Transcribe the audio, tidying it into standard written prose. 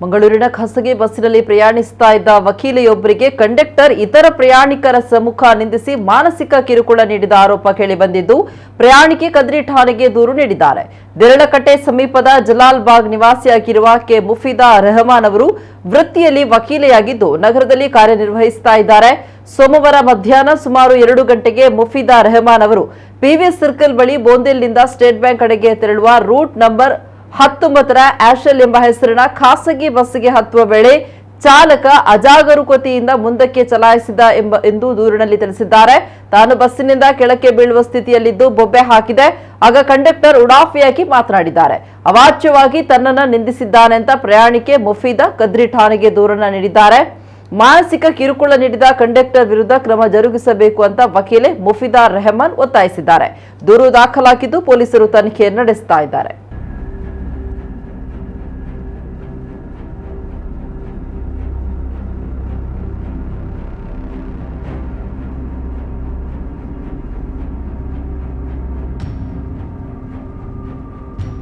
ಮಂಗಳೂರಿನ ಖಾಸಗಿ ಬಸ್ಸಿನಲ್ಲಿ ಪ್ರಯಾಣಿಸುತ್ತಾ ಇದ್ದ ವಕೀಲೆಯೊಬ್ಬರಿಗೆ ಕಂಡಕ್ಟರ್ ಇತರ ಪ್ರಯಾಣಿಕರ ಸಮ್ಮುಖ ನಿಂದಿಸಿ ಮಾನಸಿಕ ಕಿರುಕುಳ ನೀಡಿದ ಆರೋಪ ಕೇಳಿಬಂದಿದ್ದು, ಪ್ರಯಾಣಿಕೆ ಕದ್ರಿ ಠಾಣೆಗೆ ದೂರು ನೀಡಿದ್ದಾರೆ. ದೇರಳಕಟ್ಟೆ ಸಮೀಪದ ಜಲಾಲ್ಬಾಗ್ ನಿವಾಸಿಯಾಗಿರುವ ಕೆ ಮುಫೀದಾ ರೆಹಮಾನ್ ಅವರು ವೃತ್ತಿಯಲ್ಲಿ ವಕೀಲೆಯಾಗಿದ್ದು ನಗರದಲ್ಲಿ ಕಾರ್ಯನಿರ್ವಹಿಸುತ್ತಾ ಇದ್ದಾರೆ. ಸೋಮವಾರ ಮಧ್ಯಾಹ್ನ ಸುಮಾರು 2 ಗಂಟೆಗೆ ಮುಫೀದಾ ರೆಹಮಾನ್ ಅವರು ಪಿವಿಎಸ್ ಸರ್ಕಲ್ ಬಳಿ ಬೋಂದೆಲ್ನಿಂದ ಸ್ಟೇಟ್ ಬ್ಯಾಂಕ್ ಕಡೆಗೆ ತೆರಳುವ ರೂಟ್ ನಂಬರ್ 19ರ ಆಶಲ್ ಎಂಬ ಹೆಸರಿನ ಖಾಸಗಿ ಬಸ್ಸಿಗೆ ಹತ್ತುವ ವೇಳೆ ಚಾಲಕ ಅಜಾಗರೂಕತೆಯಿಂದ ಮುಂದಕ್ಕೆ ಚಲಾಯಿಸಿದ ಎಂದು ದೂರಿನಲ್ಲಿ ತಿಳಿಸಿದ್ದಾರೆ. ತಾನು ಬಸ್ಸಿನಿಂದ ಕೆಳಕ್ಕೆ ಬೀಳುವ ಸ್ಥಿತಿಯಲ್ಲಿದ್ದು ಬೊಬ್ಬೆ ಹಾಕಿದೆ. ಆಗ ಕಂಡಕ್ಟರ್ ಉಡಾಫಿಯಾಗಿ ಮಾತನಾಡಿದ್ದಾರೆ. ಅವಾಚ್ಯವಾಗಿ ತನ್ನನ್ನು ನಿಂದಿಸಿದ್ದಾನೆ ಅಂತ ಪ್ರಯಾಣಿಕೆ ಮುಫೀದಾ ಕದ್ರಿ ಠಾಣೆಗೆ ದೂರನ್ನ ನೀಡಿದ್ದಾರೆ. ಮಾನಸಿಕ ಕಿರುಕುಳ ನೀಡಿದ ಕಂಡಕ್ಟರ್ ವಿರುದ್ಧ ಕ್ರಮ ಜರುಗಿಸಬೇಕು ಅಂತ ವಕೀಲೆ ಮುಫೀದಾ ರೆಹಮಾನ್ ಒತ್ತಾಯಿಸಿದ್ದಾರೆ. ದೂರು ದಾಖಲಾಗಿದ್ದು ಪೊಲೀಸರು ತನಿಖೆ ನಡೆಸುತ್ತಾ ಇದ್ದಾರೆ.